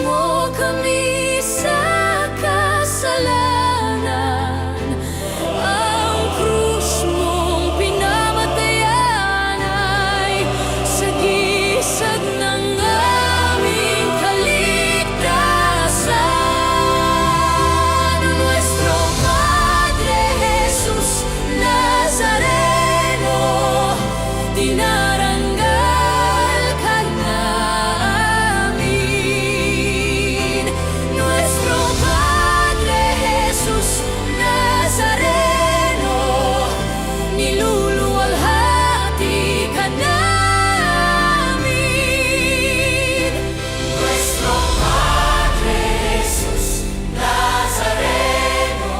mo kami sa kasalanan. Ang krus mong pinamatayan ay sagisag ng aming kaligtasan. Nuestro Padre Jesus Nazareno, dinaranggal ka namin. Nuestro Padre Jesus Nazareno, niluluwalhati ka namin. Nuestro Padre Jesus Nazareno,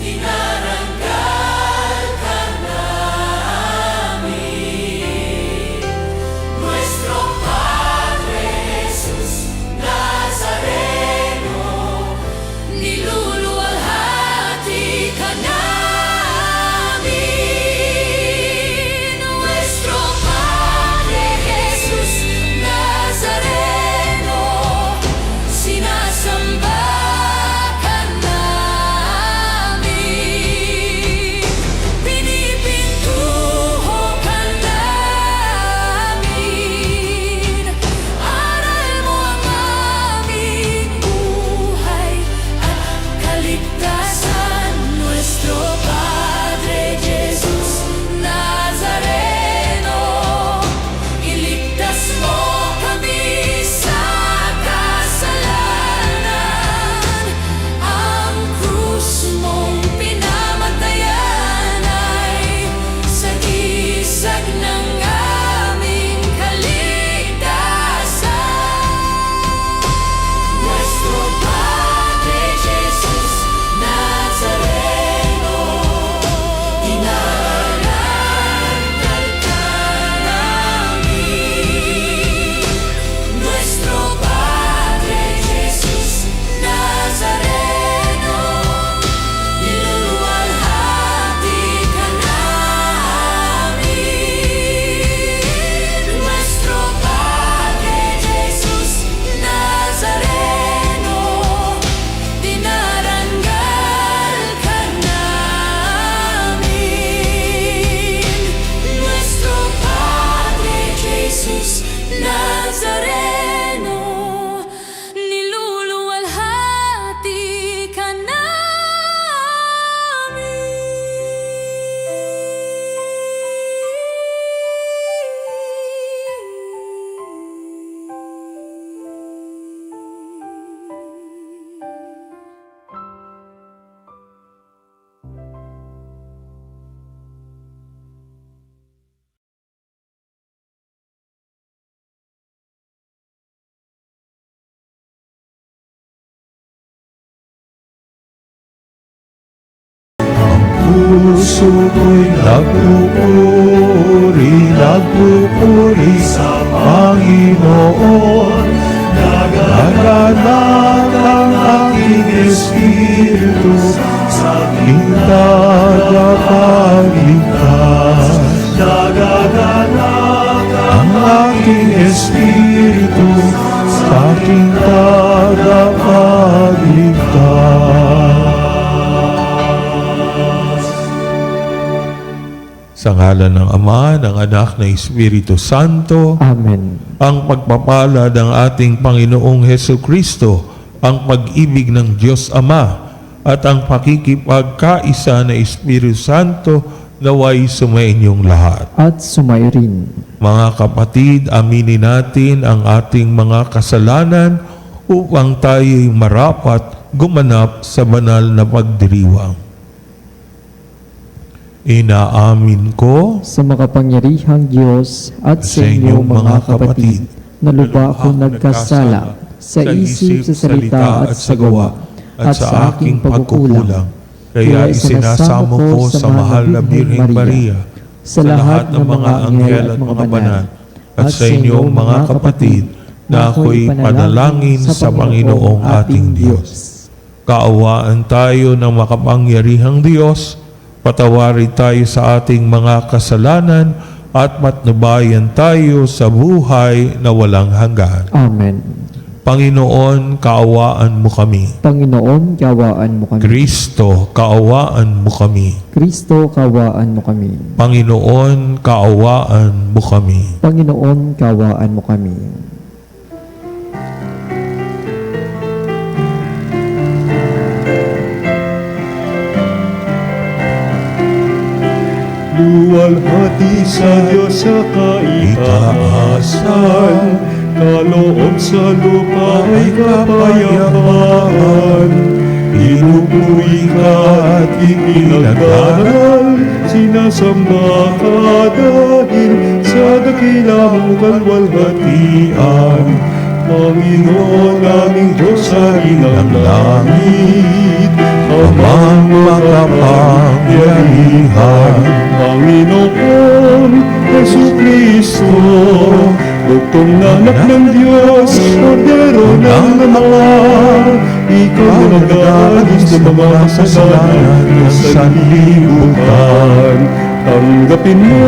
dinaranggal ka namin. Nuestro Padre Jesus Nazareno, niluluwalhati ka namin. Nuestro Padre Jesus Nazareno, sinasamba ka namin. Pinipintuho ka namin. Aral mo ang aming buhay at kaligtasan. Nuestro Padre Jesus Nazareno, iligtas mo kami sa kasalanan. Ang krus mong pinamatayan ay sagisag ng aming kaligtasan. Nuestro Padre Jesus Nazareno, dinaranggal ka namin. Nuestro Padre Jesus Nazareno, niluluwalhati ka namin. Nuestro Padre Jesus Nazareno, dinaranggal ka namin. Nuestro Padre Jesus Nazareno, niluluwalhati ka namin. Puso ko'y nagpupuri sa Panginoon. Nagagalak ang aking espiritu sa aking tagapagligtas. Nagagalak ang aking espiritu sa aking tagapagligtas. Sa ngalan ng Ama, ng Anak, ng Espiritu Santo, Amen. ang pagpapala ng ating Panginoong Hesukristo, ang pag-ibig ng Diyos Ama, at ang pakikipagkaisa ng Espiritu Santo naway sumainyong lahat. At sumayo rin. Mga kapatid, aminin natin ang ating mga kasalanan upang tayo'y marapat gumanap sa banal na pagdiriwang. Inaamin ko Sa makapangyarihang Diyos at sa inyong mga kapatid, na lubha akong nagkasala sa isip, sa salita at sa gawa, at sa aking pagkukulang. Kaya isinasamo ko sa mahal na Birheng Maria, sa lahat ng mga anghel at mga banal, at sa inyong mga kapatid, na ako'y panalangin sa Panginoong ating Diyos. Kaawaan tayo ng makapangyarihang Diyos, patawarin tayo sa ating mga kasalanan at matnubayan tayo sa buhay na walang hanggan. Amen. Panginoon, kaawaan mo kami. Panginoon, kawaan mo kami. Kristo, kaawaan mo kami. Kristo, kawaan mo kami. Panginoon, kaawaan mo kami. Panginoon, kawaan mo kami. Luwalhati sa Diyos sa kaitaasan, kaloob sa lupa ay kapayapaan. Pinupuri ka at ipinagdaral, sinasamba ka dahil sa dakila mong kalwalhatian. Panginoon aming Diyos sa inang langit, Amang makapangyarihan, Panginoon Jesucristo, bugtong na anak ng Diyos, Kordero ng Ama, ikaw na nag-aalis ng mga kasalanan ng sanlibutan. Tanggapin mo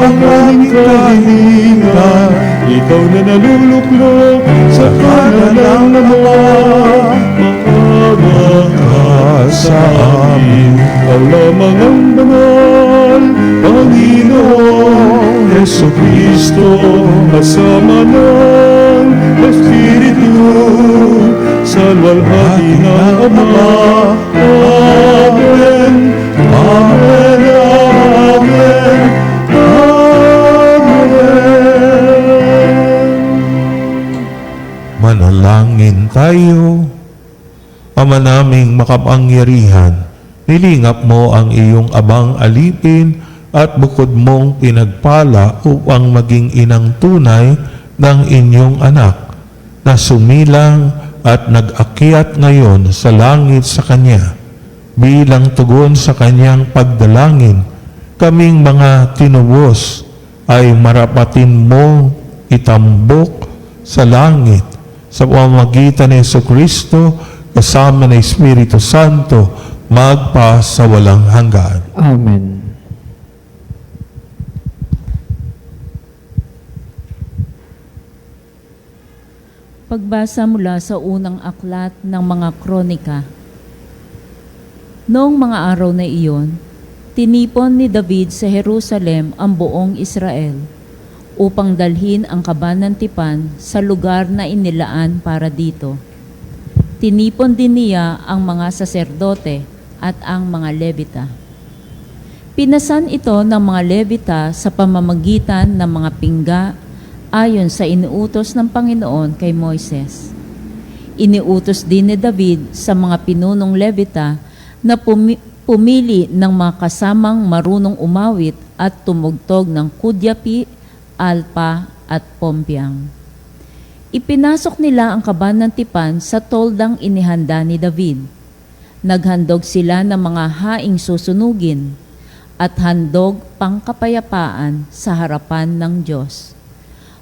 ang aming kahilingan, ikaw na naluluklok sa kanan ng Ama. Maawa ka sa amin, ikaw lamang ang banal, Panginoong Jesucristo, kasama ng Espiritu, sa luwalhati ng Ama. Amen. Amen. Amen. manalangin tayo. Ama naming makapangyarihan, nilingap mo ang iyong abang alipin at bukod mong pinagpala upang maging inang tunay ng inyong anak na sumilang at nag-akyat ngayon sa langit sa Kanya. Bilang tugon sa Kanyang pagdalangin, kaming mga tinubos ay marapatin mo itambok sa langit sa pamamagitan ni Jesucristo kasama ng Espiritu Santo magpa sa walang hanggan. Amen. Pagbasa mula sa unang aklat ng mga kronika. Noong mga araw na iyon, tinipon ni David sa Jerusalem ang buong Israel upang dalhin ang kaban ng tipan sa lugar na inilaan para dito. Tinipon din niya ang mga saserdote at ang mga Levita. Pinasan ito ng mga Levita sa pamamagitan ng mga pingga ayon sa inuutos ng Panginoon kay Moises. Iniutos din ni David sa mga pinunong Levita na pumili ng mga kasamang marunong umawit at tumugtog ng kudyapi, alpa at pompiang. Ipinasok nila ang kaban ng tipan sa toldang inihanda ni David. Naghandog sila ng mga haing susunugin at handog pangkapayapaan sa harapan ng Diyos.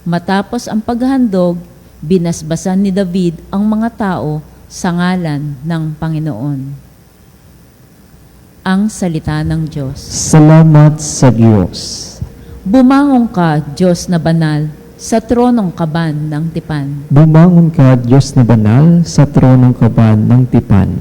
Matapos ang paghandog, binasbasan ni David ang mga tao sa ngalan ng Panginoon. Ang salita ng Diyos. Salamat sa Diyos. Bumangon ka, Diyos na banal, sa tronong kaban ng tipan. Bumangon ka, Diyos na banal, sa tronong kaban ng tipan.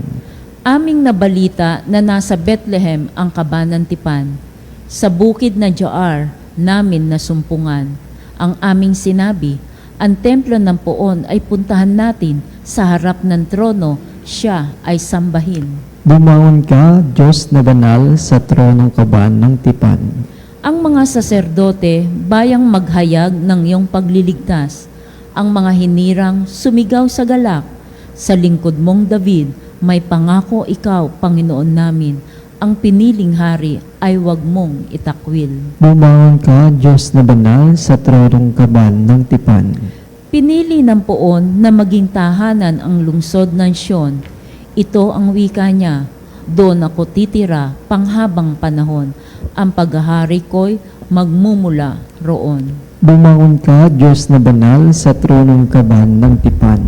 Aming nabalita na nasa Bethlehem ang kaban ng tipan. Sa bukid na Joar, namin nasumpungan. Ang aming sinabi, ang templo ng Poon ay puntahan natin, sa harap ng trono, siya ay sambahin. Bumangon ka, Diyos na banal, sa tronong kaban ng tipan. Ang mga saserdote, bayang maghayag ng iyong pagliligtas. Ang mga hinirang, sumigaw sa galak. Sa lingkod mong David, may pangako ikaw, Panginoon namin. Ang piniling hari ay huwag mong itakwil. Bumangon ka, Diyos na banal, sa tronong kaban ng tipan. Pinili ng Poon na maging tahanan ang lungsod ng Sion. Ito ang wika niya, doon ako titira panghabang panahon. Ang paghahari ko'y magmumula roon. Bumangon ka, Diyos na banal, sa tronong kaban ng tipan.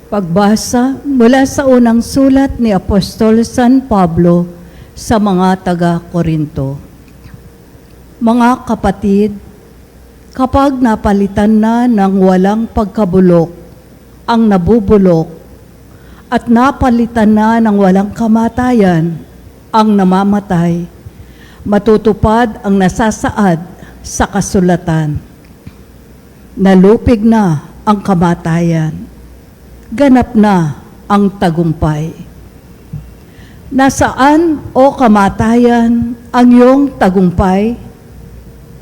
Pagbasa mula sa unang sulat ni Apostol San Pablo sa mga taga-Korinto. Mga kapatid, kapag napalitan na ng walang pagkabulok ang nabubulok at napalitan na ng walang kamatayan ang namamatay, matutupad ang nasasaad sa kasulatan. Nalupig na ang kamatayan, ganap na ang tagumpay. Nasaan, o kamatayan, ang iyong tagumpay?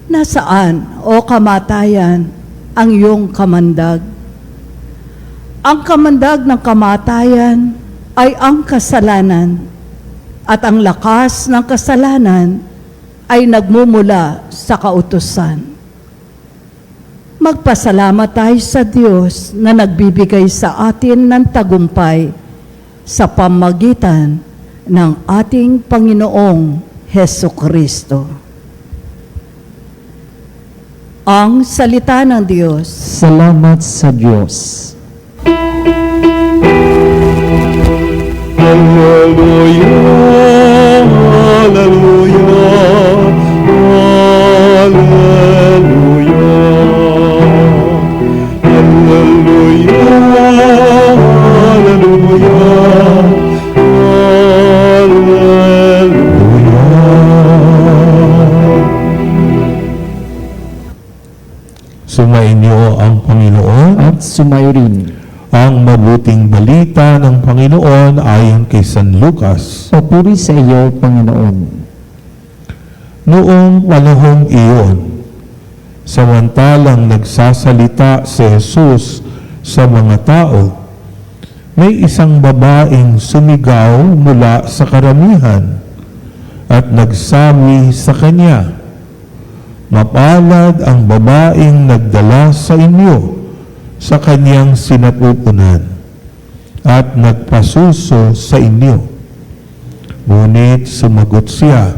Nasaan, o kamatayan, ang iyong kamandag? Ang kamandag ng kamatayan ay ang kasalanan, at ang lakas ng kasalanan ay nagmumula sa kautusan. Magpasalamat tayo sa Diyos na nagbibigay sa atin ng tagumpay sa pamagitan ng ating Panginoong Hesukristo. Ang salita ng Diyos. Salamat sa Diyos. Hallelujah, hallelujah, hallelujah, hallelujah, hallelujah. Sumainyo ang Panginoon. At sumayo rin. Ang mabuting balita ng Panginoon ayon kay San Lucas. Papuri sa iyo, Panginoon. Noong panahong iyon, samantalang nagsasalita si Jesus sa mga tao, may isang babaeng sumigaw mula sa karamihan at nagsabi sa kanya, "Mapalad ang babaeng nagdala sa inyo sa kanyang sinapupunan at nagpasuso sa inyo." Ngunit sumagot siya,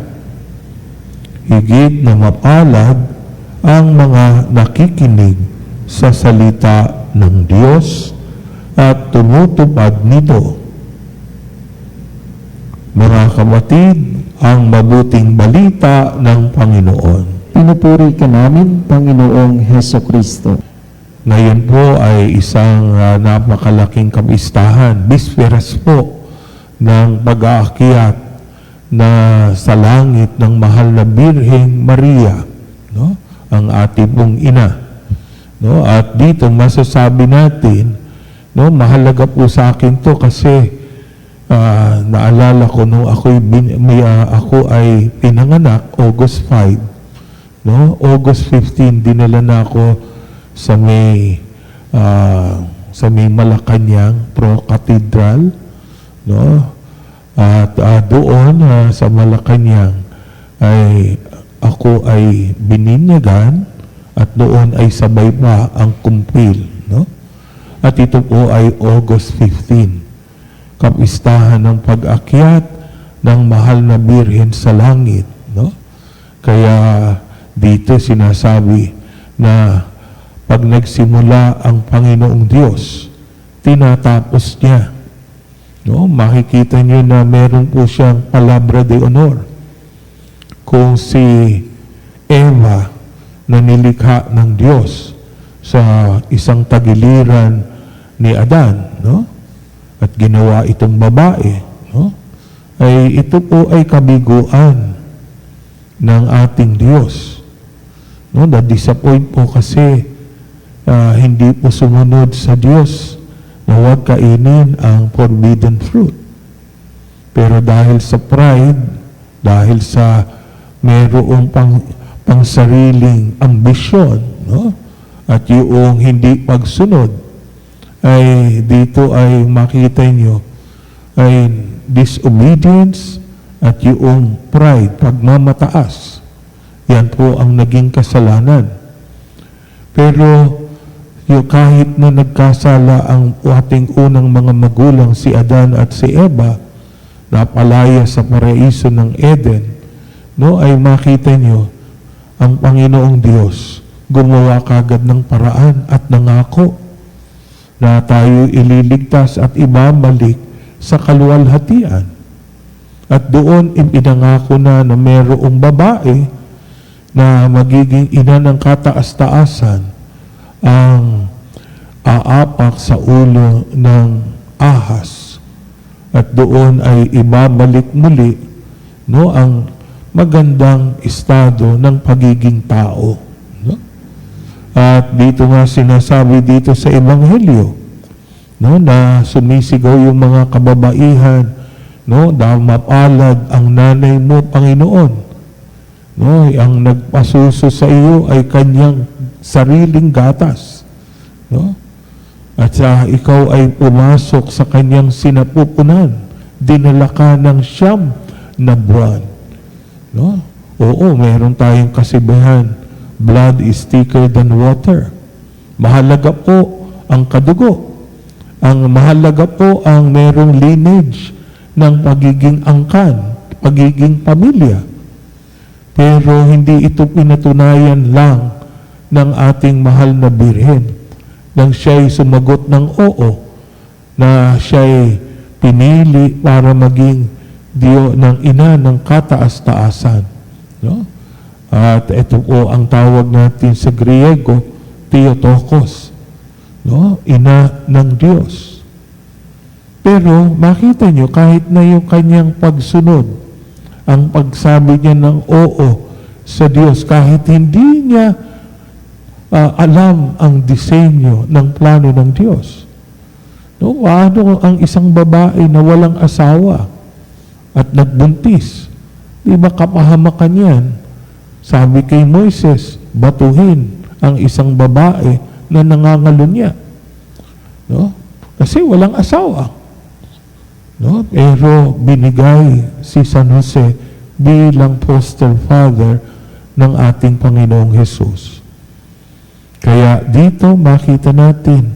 "Higit na mapalad ang mga nakikinig sa salita ng Diyos at tumutupad nito." Mga kapatid, ang mabuting balita ng Panginoon. Pinupuri ka namin, Panginoong Hesukristo. Ngayon po ay isang napakalaking kapistahan, bisperas po ng pag-aakyat na sa langit ng mahal na Birheng Maria, no? Ang ating pong ina. No? At dito masasabi natin, no, mahalaga po sa akin to kasi naalala ko nung ako ay pinanganak August 5, no? August 15 dinala na ako sa may Malacanang Pro Cathedral, no? At doon sa Malacanang ay ako ay bininyagan at doon ay sabay pa ang kumpil, no? At ito po ay August 15, kapistahan ng pag-akyat ng mahal na Birhen sa langit, no? Kaya dito sinasabi na pag nagsimula ang Panginoong Diyos, tinatapos niya. No? Makikita niyo na meron po siyang palabra de honor. Kung si Eva na nilikha ng Diyos sa isang tagiliran ni Adan, no? At ginawa itong babae, no? Ay ito po ay kabiguan ng ating Diyos. No? Na-disappoint po kasi hindi po sumunod sa Diyos na huwag kainin ang forbidden fruit. Pero dahil sa pride, dahil sa mayroong pangsariling ambisyon, no? At yung hindi pagsunod, ay dito ay makita nyo ay disobedience at yung pride, pagmamataas. Yan po ang naging kasalanan. Pero kahit na nagkasala ang ating unang mga magulang, si Adan at si Eva, napalaya sa paraiso ng Eden, no, ay makita nyo, ang Panginoong Diyos gumawa kagad ng paraan at nangako na tayo ililigtas at ibabalik sa kaluwalhatian. At doon ipinangako na mayroong babae na magiging ina ng kataas-taasan ang aapak sa ulo ng ahas at doon ay ibabalik muli ang magandang estado ng pagiging tao. At dito nga sinasabi dito sa Ebanghelyo na sumisigaw yung mga kababaihan, dahil mapalad ang nanay mo, Panginoon. Ang nagpasuso sa iyo ay kanyang sariling gatas. At ikaw ay pumasok sa kanyang sinapupunan. Dinala ka ng 9 na buwan. Oo, meron tayong kasibahan. Blood is thicker than water. Mahalaga po ang kadugo. Ang mahalaga po ang merong lineage ng pagiging angkan, pagiging pamilya. Pero hindi ito pinatunayan lang ng ating mahal na Birhen. Nang siya'y sumagot ng oo, na siya'y pinili para maging Diyo ng ina ng kataas-taasan. At ito po ang tawag natin sa Griego, Theotokos. Ina ng Diyos. Pero makita nyo, kahit na yung kanyang pagsunod, ang pagsabi niya ng oo sa Diyos, kahit hindi niya alam ang disenyo ng plano ng Diyos. Paano ang isang babae na walang asawa at nagbuntis? Di ba kapahamakan yan? Sabi kay Moises, batuhin ang isang babae na nangangalunya. Kasi walang asawa. Pero binigay si San Jose bilang foster father ng ating Panginoong Hesus. Kaya dito makita natin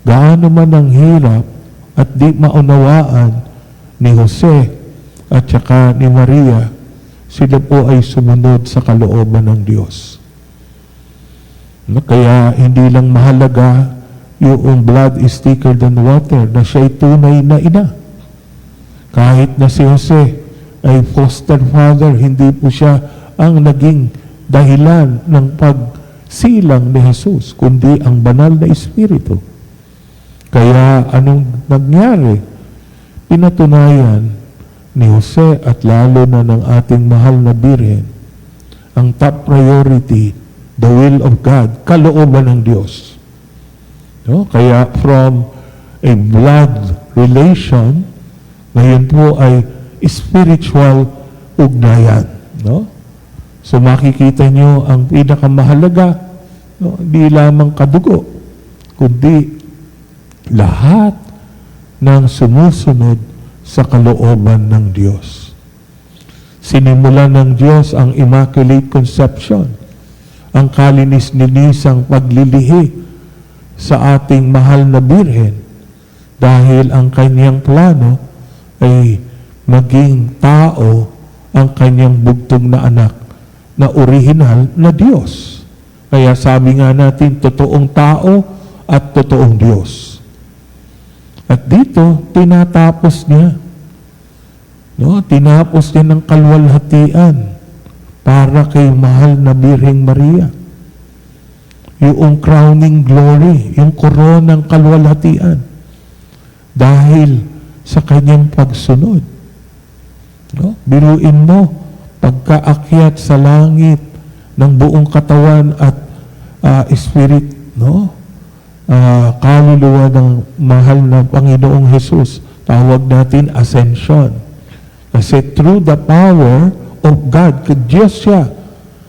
gaano man ang hirap at di maunawaan ni Jose at saka ni Maria, sila po ay sumunod sa kalooban ng Diyos. Kaya hindi lang mahalaga yung blood is thicker than water, na siya'y tunay na ina. Kahit na si Jose ay foster father, hindi po siya ang naging dahilan ng pagsilang ni Jesus, kundi ang banal na Espiritu. Kaya anong nangyari? Pinatunayan ni Jose at lalo na ng ating mahal na Birhen, ang top priority, the will of God, kalooban ng Diyos. Kaya from a blood relation, ngayon po ay spiritual ugnayan. So makikita nyo ang pinakamahalaga, hindi lamang kadugo, kundi lahat ng sumusunod sa kalooban ng Diyos. Sinimulan ng Diyos ang Immaculate Conception, ang kalinis-linisang paglilihi sa ating mahal na Birhen, dahil ang kanyang plano ay maging tao ang kanyang bugtong na anak na orihinal na Diyos. Kaya sabi nga natin, totoong tao at totoong Diyos. At dito, tinatapos niya. Tinapos niya ng kalwalhatian para kay mahal na Birheng Maria. Yung crowning glory, yung koronang kalwalhatian. Dahil sa kanyang pagsunod. Biruin mo, pagkaakyat sa langit ng buong katawan at spirit, kaluluwa ng mahal na Panginoong Hesus, tawag natin ascension. Kasi through the power of God, Diyos siya,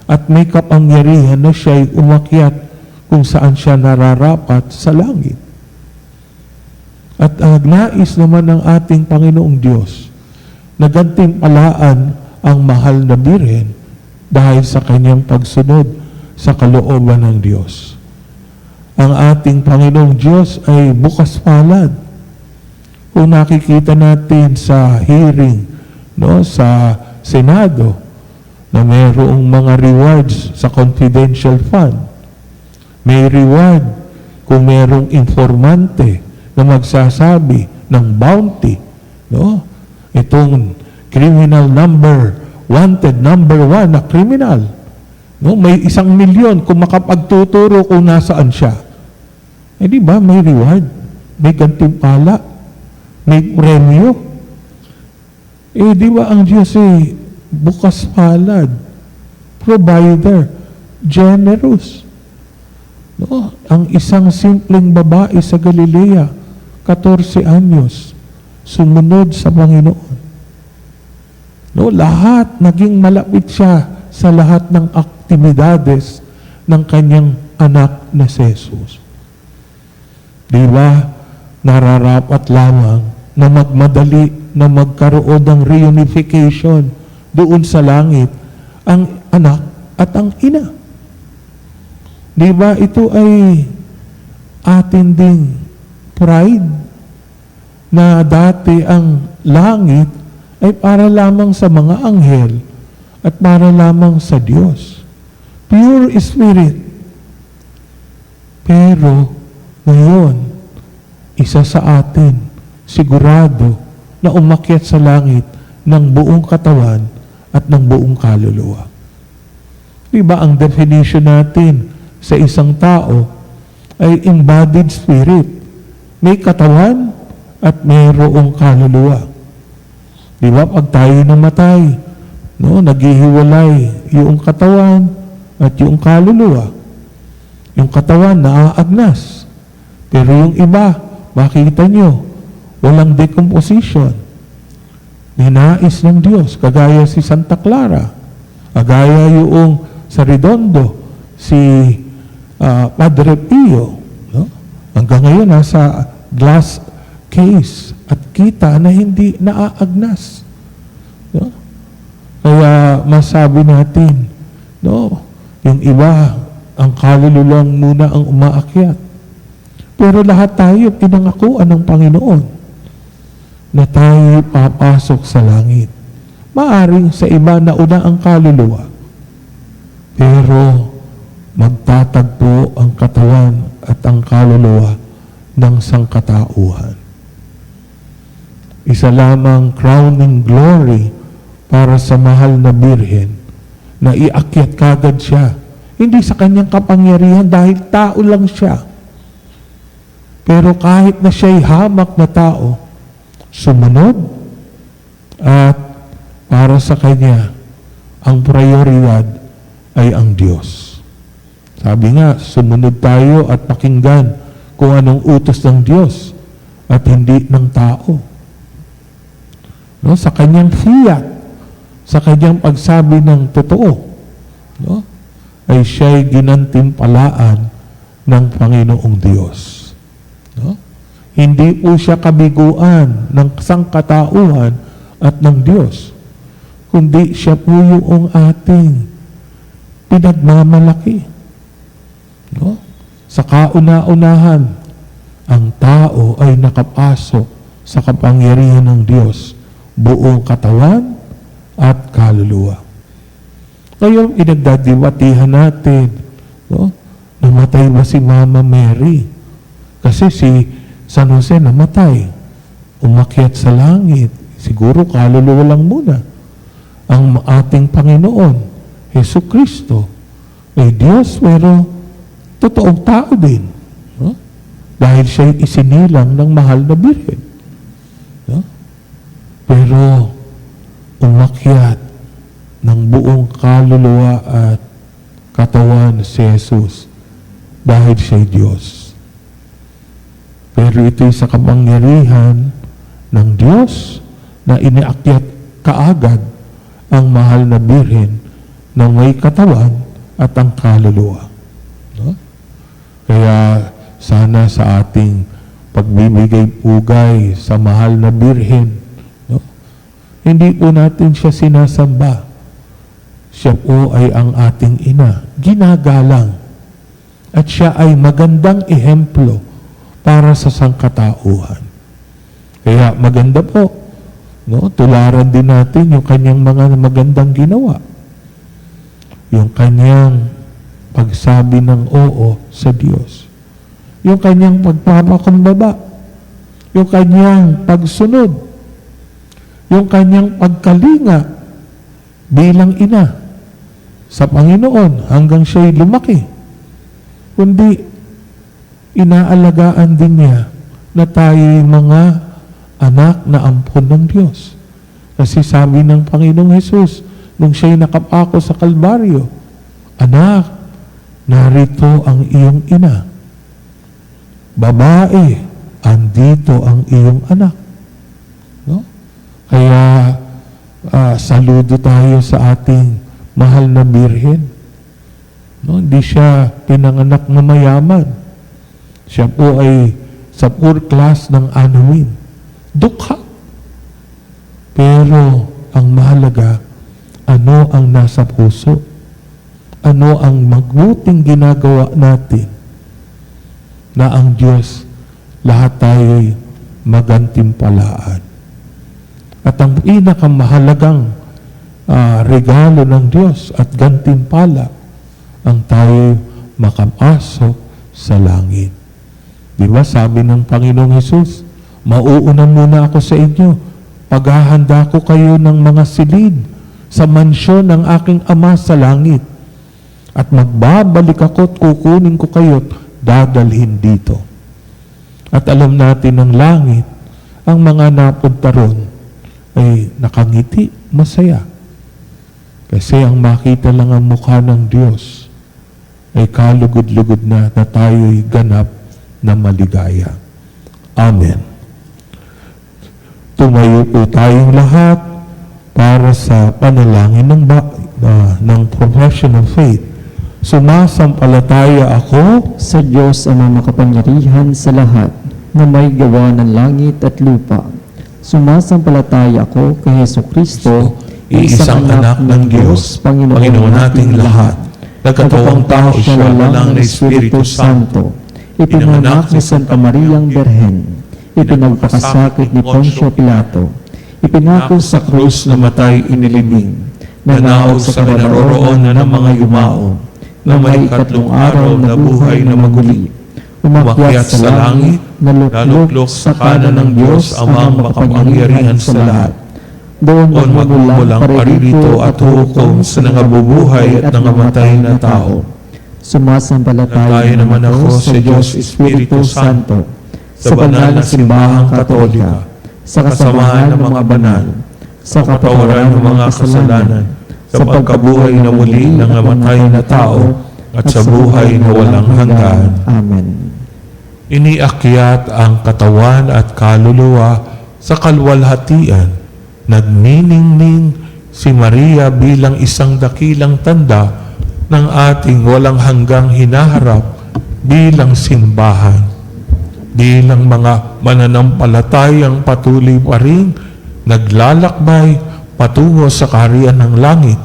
at may kapangyarihan na siya'y umakyat kung saan siya nararapat sa langit. At nais naman ng ating Panginoong Diyos na gantimpalaan ang mahal na Birhen dahil sa kanyang pagsunod sa kalooban ng Diyos. Ang ating Panginoong Diyos ay bukas palad. Kung nakikita natin sa hearing sa Senado na mayroong mga rewards sa confidential fund, may reward kung mayroong informante na magsasabi ng bounty, itong criminal wanted number 1 na criminal, No, may 1,000,000 kung makapagtuturo kung nasaan siya. Eh di ba, may reward, may gantimpala, may premyo. Eh di ba ang Diyos bukas palad, provider, generous. No, ang isang simpleng babae sa Galilea, 14 anyos, sumunod sa Panginoon. No, lahat naging malapit siya sa lahat ng aktibidades ng kanyang anak na si Jesus. Di ba, nararapat lamang na magmadali na magkaroon ng reunification doon sa langit ang anak at ang ina. Di ba, ito ay atin ding pride na dati ang langit ay para lamang sa mga anghel at para lamang sa Diyos. Pure spirit. Pero ngayon, isa sa atin, sigurado na umakyat sa langit ng buong katawan at ng buong kaluluwa. Diba ang definition natin sa isang tao ay embodied spirit. May katawan at mayroong kaluluwa. Diba pag tayo namatay, no, naghihiwalay yung katawan at yung kaluluwa. Yung katawan naaagnas. Pero yung iba, makita nyo, walang decomposition. Ninais ng Diyos, kagaya si Santa Clara, kagaya yung sa Redondo, si Padre Pio. No? Hanggang ngayon, nasa glass case at kita na hindi naaagnas. No? Kaya masabi natin, no, yung iba, ang kaluluwa muna ang umaakyat. Pero lahat tayo pinangakuan ng Panginoon na tayo papasok sa langit. Maaring sa iba na una ang kaluluwa, pero magtatagpo ang katawan at ang kaluluwa ng sangkatauhan. Isa lamang crowning glory para sa mahal na Birhen na iakyat kagad siya. Hindi sa kanyang kapangyarihan dahil tao lang siya. Pero kahit na siya'y hamak na tao, sumunod at para sa kanya, ang prioridad ay ang Diyos. Sabi nga, sumunod tayo at pakinggan kung anong utos ng Diyos at hindi ng tao. No? Sa kanyang fiat, sa kanyang pagsabi ng totoo, no? Ay siya'y ginantimpalaan ng Panginoong Diyos. No? Hindi po siya kabiguan ng sangkatauhan at ng Diyos, kundi siya po yung ating pinagmamalaki. No? Sa kauna-unahan, ang tao ay nakapasok sa kapangyarihan ng Diyos, buong katawan at kaluluwa. Ngayon, inagdadiwatihan natin, no? Namatay ba si Mama Mary? Kasi si San Jose namatay. Umakyat sa langit. Siguro kaluluwa lang muna. Ang ating Panginoon, Hesus Kristo, ay Diyos, pero totoong tao din. No? Dahil siya'y isinilang ng mahal na Birhen. No? Pero umakyat ng buong kaluluwa at katawan si Jesus dahil siya'y Diyos. Pero ito'y sa kapangyarihan ng Diyos na iniakyat kaagad ang mahal na Birhen na may katawan at ang kaluluwa. No? Kaya sana sa ating pagbibigay pugay sa mahal na Birhen, no? Hindi po natin siya sinasamba. Siya po ay ang ating ina, ginagalang. At siya ay magandang ehemplo para sa sangkatauhan. Kaya maganda po, no? Tularan din natin yung kanyang mga magandang ginawa. Yung kanyang pagsabi ng oo sa Diyos. Yung kanyang pagpapakumbaba. Yung kanyang pagsunod. Yung kanyang pagkalinga bilang ina. sa Panginoon hanggang siya'y lumaki. Kundi inaalagaan din niya na tayo'y mga anak na ampon ng Diyos. Kasi sabi ng Panginoong Hesus, nung siya'y nakapako sa Kalbaryo, "Anak, narito ang iyong ina. Babae, andito ang iyong anak." No? Kaya saludo tayo sa ating mahal na Birhen. No? Hindi siya pinanganak na mayaman. Siya po ay sa poor class ng Anuin. Dukha. Pero ang mahalaga, ano ang nasa puso? Ano ang mabuting ginagawa natin na ang Diyos lahat tayo'y magantimpalaan. At ang pinakamahalagang regalo ng Diyos at gantimpala ang tayo makapasok sa langit. Di ba sabi ng Panginoong Hesus, "Mauuna muna ako sa inyo, paghahanda ko kayo ng mga silid sa mansyon ng aking Ama sa langit. At magbabalik ako at kukunin ko kayo at dadalhin dito." At alam natin ng langit, ang mga napunta ron ay nakangiti, masaya. Kasi ang makita lang ang mukha ng Diyos ay kalugod-lugod na tayo'y ganap na maligaya. Amen. Tumayo po tayong lahat para sa panalangin ng profession of faith. Sumasampalataya ako Sa Diyos ang makapangyarihan sa lahat, na may gawa ng langit at lupa. Sumasampalataya ako kay Hesukristo, iisang anak ng Diyos, Panginoon nating lahat. Nagkatawang tao siya walang na Espiritu Santo. Ipinanganak ni Santa Mariang Berhen. Ipinagpakasakit ni Poncio Pilato. Ipinako sa krus na matay inilibing. Nanaog sa kinaroroonan ng mga yumao. Na may ikatlong araw na buhay na maguli. Umakyat sa langit, naluklok sa kanan ng Diyos amang makapangyarihan sa lahat. Doon magmumulang paririto at hukom sa nangabubuhay at nangamatay na tao. Sumasampalataya naman ako sa Diyos Espiritu Santo, sa banal na simbahang Katolika, sa kasamahan ng mga banal, sa kapatawaran ng mga kasalanan, sa pagkabuhay na muli ng namatay na tao, at sa buhay na walang hanggan. Amen. Iniakyat ang katawan at kaluluwa sa kalwalhatian. Nagniningning si Maria bilang isang dakilang tanda ng ating walang hanggang hinaharap bilang simbahan. Bilang mga mananampalatayang patuloy pa rin naglalakbay patungo sa kaharian ng langit,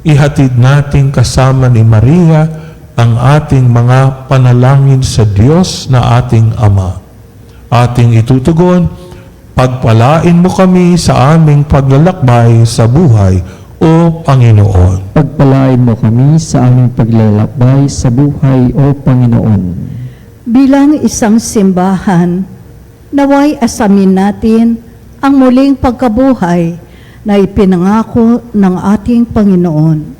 ihatid natin kasama ni Maria ang ating mga panalangin sa Diyos na ating Ama. Ating itutugon, "Pagpalain mo kami sa aming paglalakbay sa buhay, O Panginoon." Pagpalain mo kami sa aming paglalakbay sa buhay, O Panginoon. Bilang isang simbahan, naway asamin natin ang muling pagkabuhay na ipinangako ng ating Panginoon.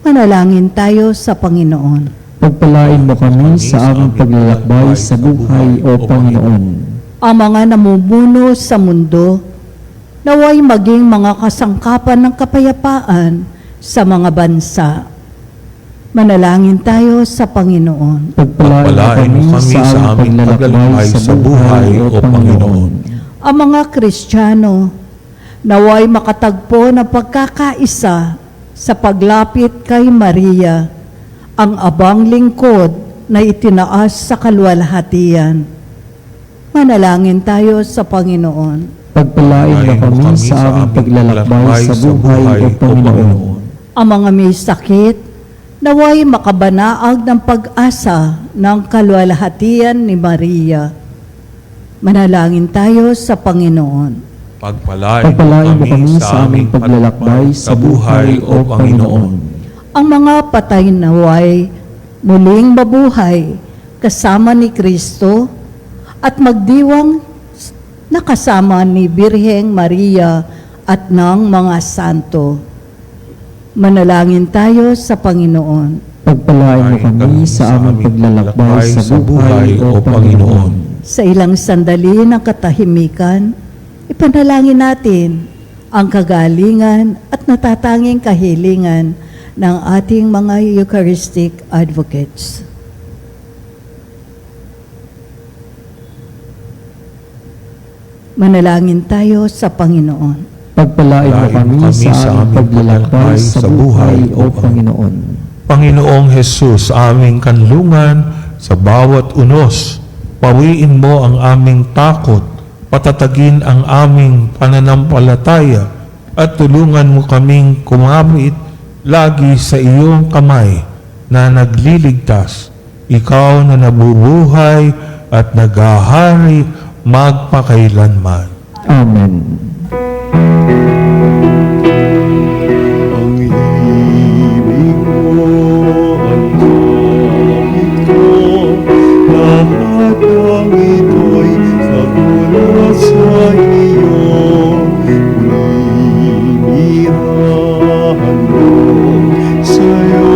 Manalangin tayo sa Panginoon. Pagpalain mo kami sa aming paglalakbay sa buhay, O Panginoon. Ang mga namumuno sa mundo, naway maging mga kasangkapan ng kapayapaan sa mga bansa. Manalangin tayo sa Panginoon. Pagpalain mo kami sa aming paglalakbay sa buhay, O Panginoon. Ang mga Kristiyano, naway makatagpo ng pagkakaisa sa paglapit kay Maria, ang abang lingkod na itinaas sa kalwalhatian. Manalangin tayo sa Panginoon. Pagpalain mo kami sa aming paglalakbay sa buhay, O Panginoon. Ang mga may sakit, naway makabanaag ng pag-asa ng kalwalhatian ni Maria. Manalangin tayo sa Panginoon. Pagpalain mo kami sa aming paglalakbay sa buhay, O Panginoon. Ang mga patay naway muling mabuhay kasama ni Kristo at magdiwang nakasama ni Birheng Maria at ng mga santo. Manalangin tayo sa Panginoon. Pagpalain mo kami sa aming paglalakbay sa buhay, O Panginoon. Sa ilang sandali ng katahimikan, ipanalangin natin ang kagalingan at natatanging kahilingan ng ating mga Eucharistic advocates. Manalangin tayo sa Panginoon. Pagpalain mo kami sa aming paglalakbay sa buhay, O Panginoon. Panginoong Hesus, aming kanlungan sa bawat unos, pawiin mo ang aming takot, patatagin ang aming pananampalataya, at tulungan mo kaming kumapit lagi sa iyong kamay na nagliligtas. Ikaw na nabubuhay at naghahari magpakailanman. Amen. Ang ibig mo, ang gamit ko, lahat ng ito'y nagmula sa iyo. Pinirahan mo sa'yo,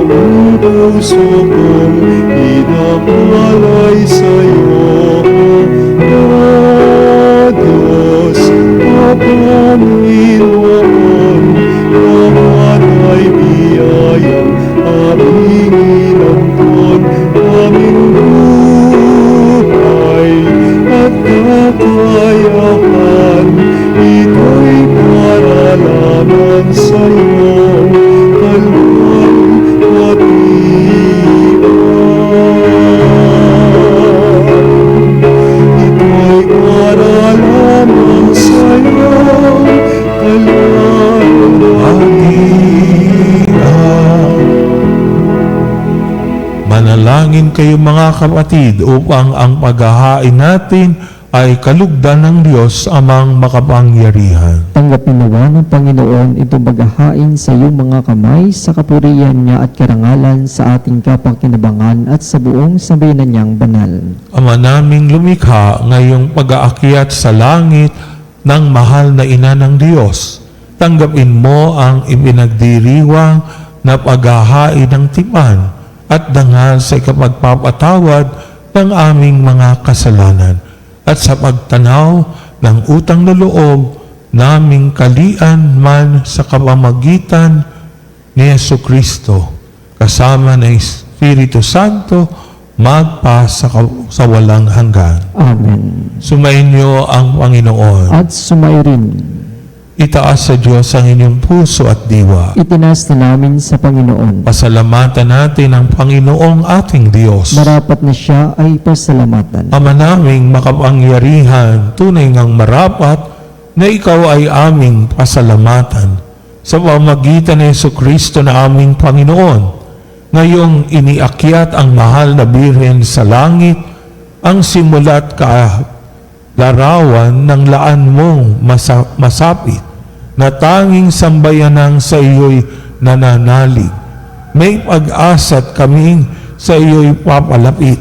buong puso kong inakalay sa'yo. O Diyos, O Panginoon, naman ay biyayang aming inangkon, aming buhay at kakayahan. Ito'y para lamang sa iyong kalwalhatian. Ito'y para lamang sa iyong kalwalhatian. Manalangin kayo mga kapatid upang ang paghahain natin ay kalugdan ng Diyos amang makapangyarihan. Tanggapin nawa ng Panginoon itong paghahain sa iyong mga kamay sa kapurihan niya at karangalan sa ating kapakinabangan at sa buong sambayanan niyang banal. Ama naming lumikha, ngayong pag-aakyat sa langit ng mahal na ina ng Diyos, tanggapin mo ang ipinagdiriwang na paghahain ng tipan at dangal sa ikapagpapatawad ng aming mga kasalanan at sa pagtanaw ng utang na loob naming kalian man sa kapamagitan ni Jesucristo kasama ng Espiritu Santo magpa sa walang hanggan. Amen. Sumainyo ang Panginoon. At sumairin, Itaas sa Diyos ang inyong puso at diwa. itinas na namin sa Panginoon. Pasalamatan natin ang Panginoong ating Diyos. Marapat na siya ay pasalamatan. Ama naming makapangyarihan, tunay ngang marapat na ikaw ay aming pasalamatan sa pamamagitan ni Jesucristo na aming Panginoon. Ngayong iniakyat ang mahal na Birhen sa langit, ang simula't larawan ng laan mong masapit, na tanging sambayanang sa iyo'y nananalig. May pag-asa't kaming sa iyo'y papalapit.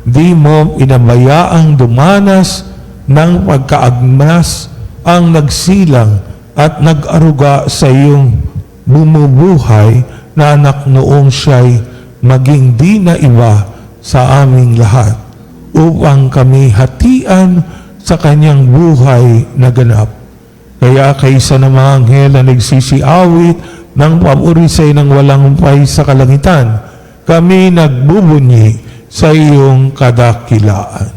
Di mo pinabayaang dumanas ng pagkaagmas ang nagsilang at nag-aruga sa iyong bumubuhay na anak noong siya'y maging di na iba sa aming lahat, upang kami hatian sa kanyang buhay na ganap. Kaya kaysa ng mga anghel na nagsisiawit ng papurisay ng walang humpay sa kalangitan, kami nagbubunyi sa iyong kadakilaan.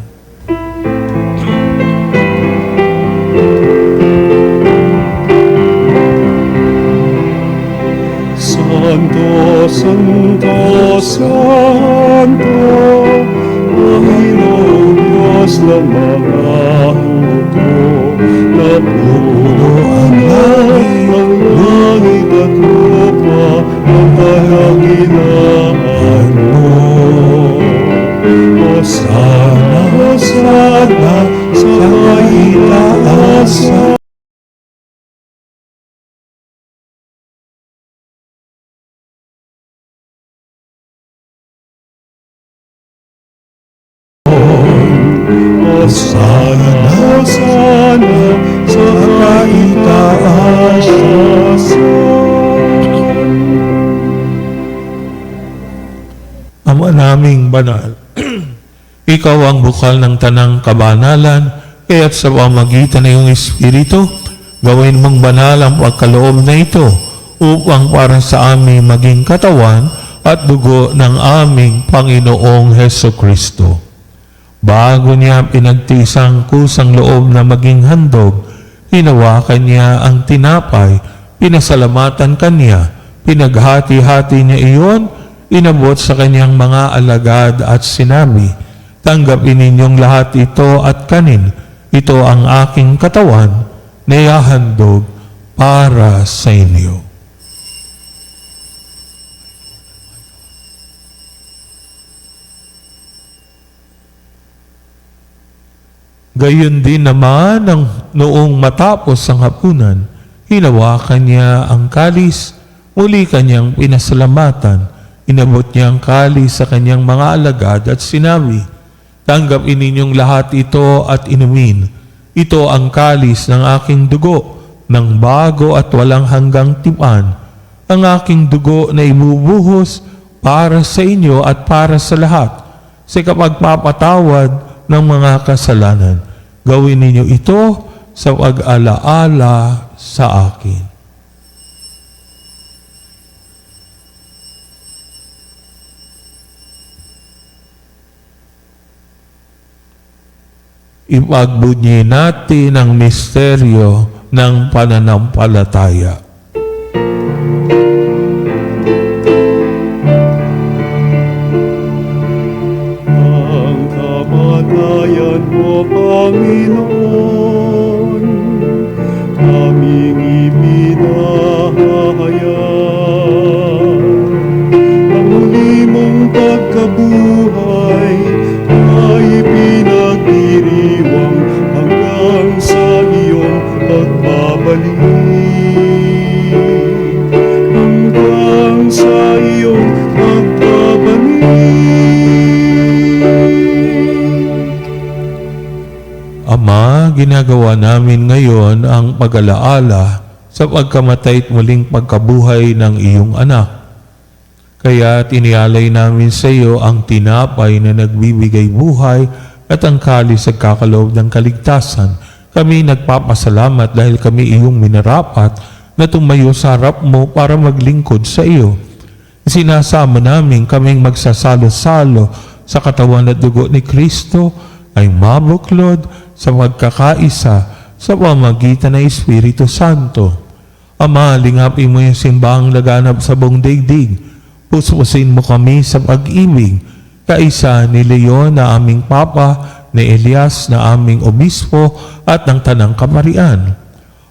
Santo, Santo, Santo, Panginoong Diyos ng mga hukbo, napuno ang langit at lupa, ang kadakilaan mo. Hosana, Hosana, sa kaitaasan. Hosana, Hosana, sa kaitaasan. naming banal. Ikaw ang bukal ng tanang kabanalan, kaya't sa pamagitan ng iyong Espiritu, gawin mong banal ang pagkaloob na ito, upang para sa amin maging katawan at dugo ng aming Panginoong Hesukristo. Bago niya pinagtiis ang kusang loob na maging handog, hinawakan niya ang tinapay, pinasalamatan kanya, pinaghati-hati niya iyon, inabot sa kanyang mga alagad at sinabi, "Tanggapin ninyong lahat ito at kanin. Ito ang aking katawan na ihahandog para sa inyo." Gayon din naman noong matapos ang hapunan, hinawakan niya ang kalis, muli kanyang pinasalamatan, inabot niya ang kalis sa kanyang mga alagad at sinabi, "Tanggapin ninyong lahat ito at inumin. Ito ang kalis ng aking dugo, ng bago at walang hanggang tipan, ang aking dugo na ibubuhos para sa inyo at para sa lahat, sa kapagpapatawad ng mga kasalanan. Gawin ninyo ito sa pag-alaala sa akin." Ipagbunyi natin ang misteryo ng pananampalataya. Ang kamatayan mo, Panginoon, aming ipinahayag. Ang muli mong pagkabuhay ay pinagdiriwang hanggang sa iyong pagbabalik. Hanggang sa iyong pagbabalik. Ama, ginagawa namin ngayon ang pag-alaala sa pagkamatay at muling pagkabuhay ng iyong anak. Kaya inialay namin sa iyo ang tinapay na nagbibigay buhay at ang kalis sa kakaloob ng kaligtasan. Kami nagpapasalamat dahil kami iyong minarapat na tumayo sa harap mo para maglingkod sa iyo. Sinasama namin kaming magsasalo-salo sa katawan at dugo ni Kristo ay mabuklod sa magkakaisa sa pamagitan ng Espiritu Santo. Ama, lingapin mo yung simbahang laganap sa buong daigdig. Puspusin mo kami sa pag-ibig, kaisa ni Leon na aming Papa, ni Elias na aming Obispo at ng Tanang Kaparian.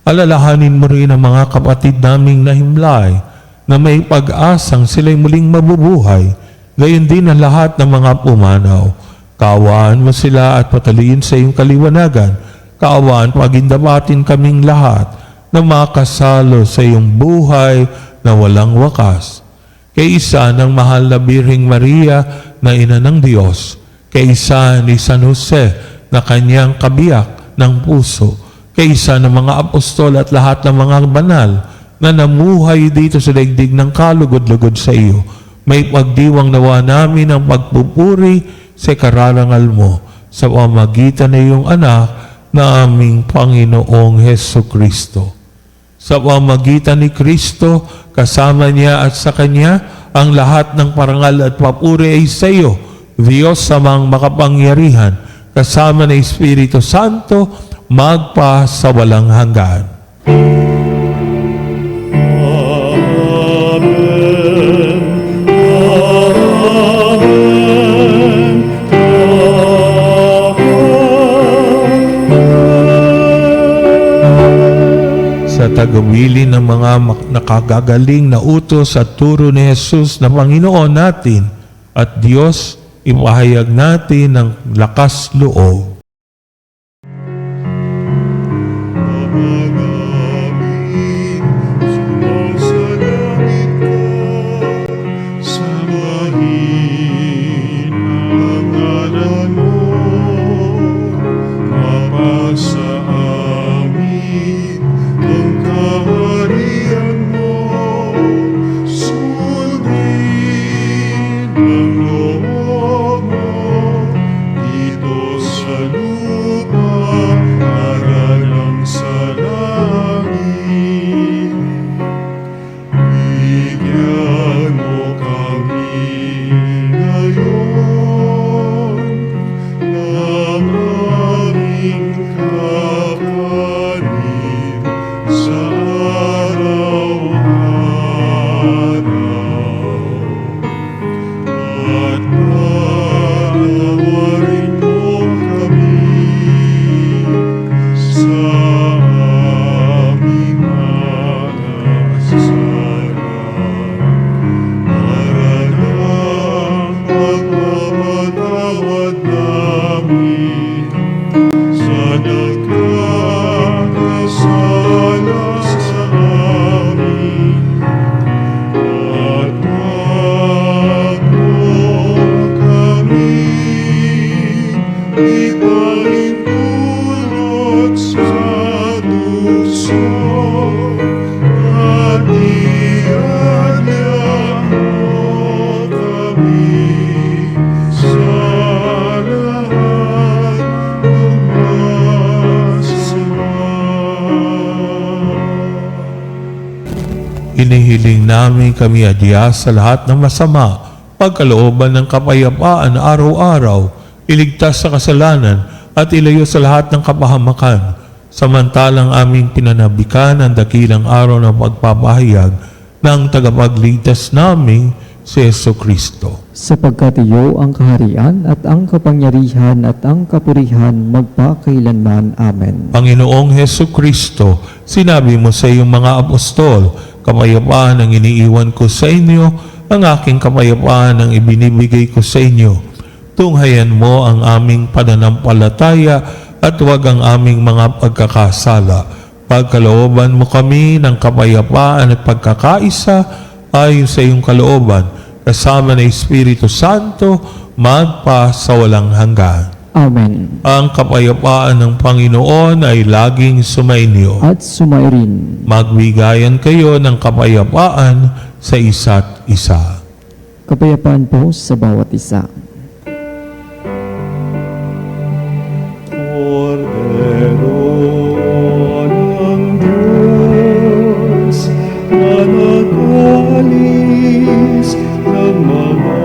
Alalahanin mo rin ang mga kapatid naming nahimlay na may pag-asang sila'y muling mabubuhay, gayon din ang lahat ng mga pumanaw. Kaawaan mo sila at patuloyin sa iyong kaliwanagan. Kaawaan pagindapatin kaming lahat na makasalo sa iyong buhay na walang wakas. Kaisa ng mahal na Birheng Maria na Ina ng Diyos, kaisa ni San Jose na kanyang kabiyak ng puso, kaisa ng mga apostol at lahat ng mga banal na namuhay dito sa daigdig ng kalugod-lugod sa iyo, may pagdiwang nawa namin ang pagpupuri sa kararangal mo sa pamagitan ng iyong anak na aming Panginoong Hesukristo. Sa pamagitan ni Kristo, kasama niya at sa Kanya, ang lahat ng parangal at papuri ay sa iyo, Diyos samang makapangyarihan, kasama ng Espiritu Santo, magpa sa walang hanggan. Sa tagubilin ng mga nakagagaling na utos at turo ni Jesus na Panginoon natin at Diyos, ipahayag natin ng lakas loob. Sundin ang loob Inihiling namin kami adya sa lahat ng masama, pagkalooban ng kapayapaan araw-araw, iligtas sa kasalanan at ilayo sa lahat ng kapahamakan, samantalang aming pinanabikan ang dakilang araw ng pagpapahayag ng tagapagligtas naming si Jesucristo. Sapagkat iyo ang kaharian at ang kapangyarihan at ang kapurihan magpakailanman. Amen. Panginoong Jesucristo, sinabi mo sa iyong mga apostol, kapayapaan ang iniiwan ko sa inyo, ang aking kapayapaan ang ibinibigay ko sa inyo. Tunghayan mo ang aming pananampalataya at huwag ang aming mga pagkakasala. Pagkalooban mo kami ng kapayapaan at pagkakaisa ayon sa iyong kalooban, kasama ng Espiritu Santo, magpa sa walang hanggan. Amen. Ang kapayapaan ng Panginoon ay laging sumainyo. At sumairin. Magbigayan kayo ng kapayapaan sa isa't isa. Kapayapaan po sa bawat isa. Cordero ng Diyos, na nag-alis ng mga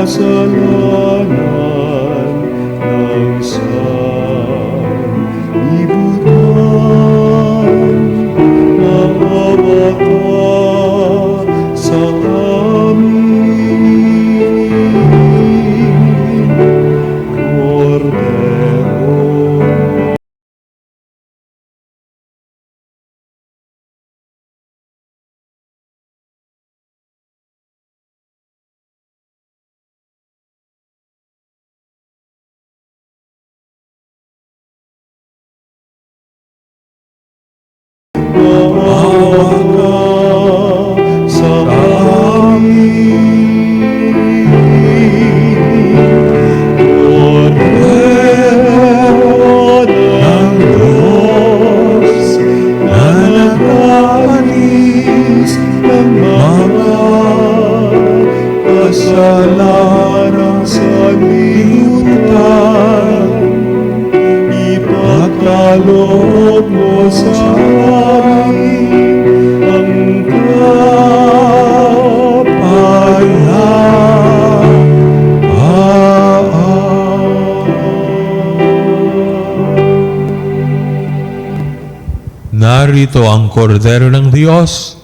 kasalanan ng sanlibutan, maawa ka sa amin, Cordero. Kasalanan sa libutan, ipagkaloob mo sa amin ang kapayapaan. Narito ang Kordero ng Diyos.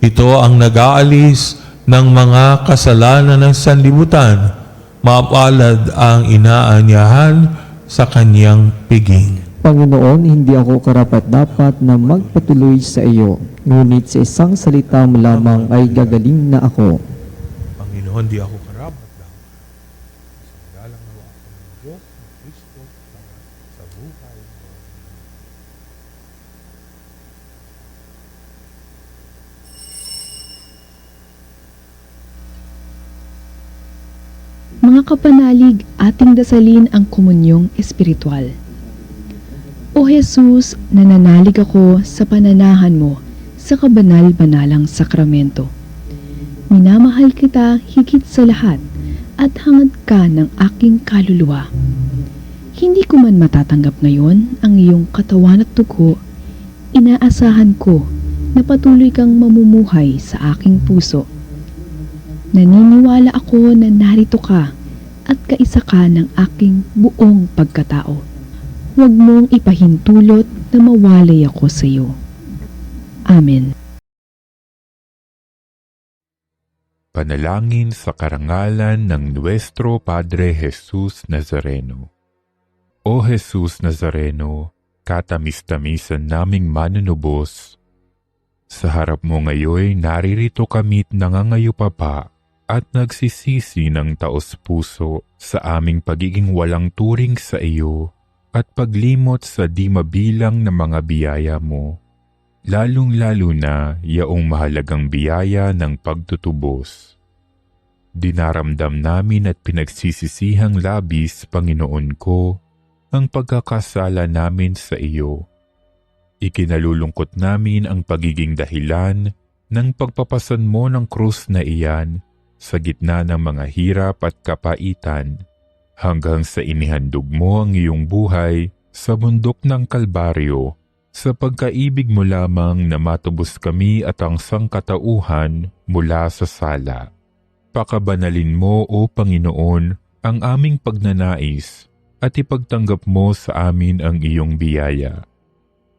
Ito ang nag-aalis ng mga kasalanan ng sanlibutan. Mapalad ang inaanyahan sa kanyang piging. Panginoon, hindi ako karapat-dapat na magpatuloy sa iyo, ngunit sa isang salita mo lamang ay gagaling na ako. Panginoon, di ako karapat lang. Galang nawa ako ng Diyos, ng Kristo, sa buhay mo. Mga kapanalig, ating dasalin ang komunyong espiritual. O Jesus, nananalig ako sa pananahan mo sa kabanal-banalang sakramento. Minamahal kita higit sa lahat at hangad ka ng aking kaluluwa. Hindi ko man matatanggap ngayon ang iyong katawan at dugo, inaasahan ko na patuloy kang mamumuhay sa aking puso. Naniniwala ako na narito ka at kaisa ka ng aking buong pagkatao. Huwag mong ipahintulot na mawalay ako sa iyo. Amen. Panalangin sa karangalan ng Nuestro Padre Jesus Nazareno. O Jesus Nazareno, katamis-tamisan naming manunubos, sa harap mo ngayon naririto kami't nangangayupapa at nagsisisi ng taos-puso sa aming pagiging walang turing sa iyo at paglimot sa di mabilang na mga biyaya mo, lalong-lalo na yaong mahalagang biyaya ng pagtutubos. Dinaramdam namin at pinagsisisihang labis, Panginoon ko, ang pagkakasala namin sa iyo. Ikinalulungkot namin ang pagiging dahilan ng pagpapasan mo ng krus na iyan sa gitna ng mga hirap at kapaitan, hanggang sa inihandog mo ang iyong buhay sa bundok ng Kalbaryo Sa pagkaibig mo lamang na matubos kami at ang sangkatauhan mula sa sala. Pakabanalin mo, O Panginoon, ang aming pagnanais at ipagtanggap mo sa amin ang iyong biyaya.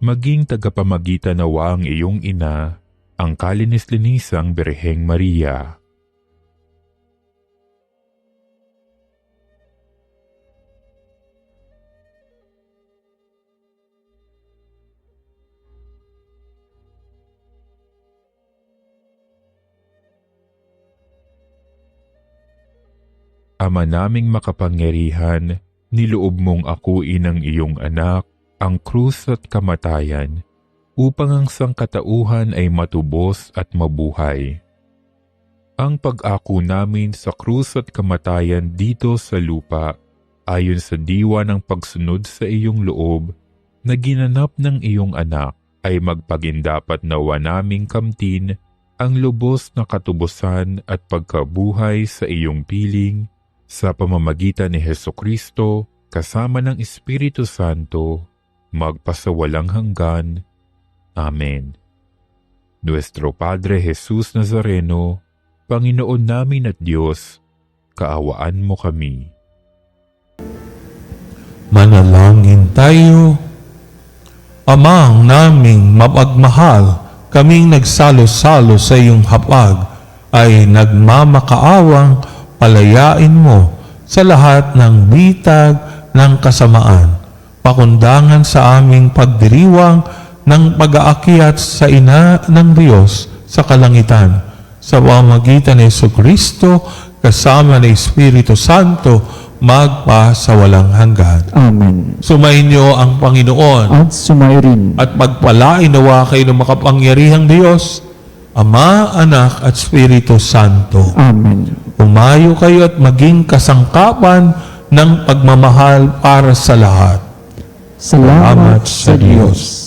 Maging tagapamagitan nawa ang iyong ina, ang kalinis-linisang Birheng Maria. Ama naming makapangyarihan, niloob mong akuin ang iyong anak, ang krus at kamatayan, upang ang sangkatauhan ay matubos at mabuhay. Ang pag-ako namin sa krus at kamatayan dito sa lupa, ayon sa diwa ng pagsunod sa iyong loob, na ginanap ng iyong anak, ay magpagindapat nawa naming kamtin ang lubos na katubusan at pagkabuhay sa iyong piling, sa pamamagitan ni Hesukristo, kasama ng Espiritu Santo, magpasawalang hanggan. Amen. Nuestro Padre Jesus Nazareno, Panginoon namin at Diyos, kaawaan mo kami. Manalangin tayo. Amang naming mapagmahal, kaming nagsalo-salo sa iyong hapag, ay nagmamakaawang palayain mo sa lahat ng bitag ng kasamaan, pakundangan sa aming pagdiriwang ng pag-aakyat sa ina ng Diyos sa kalangitan, sa pamamagitan ni Jesucristo kasama ng Espiritu Santo, magpa sa walang hanggan. Amen. Sumainyo ang Panginoon At sumayo rin. at pagpalain nawa kayo ng makapangyarihang Diyos, Ama, Anak at Espiritu Santo. Amen. Umayo kayo at maging kasangkapan ng pagmamahal para sa lahat. Salamat sa Diyos.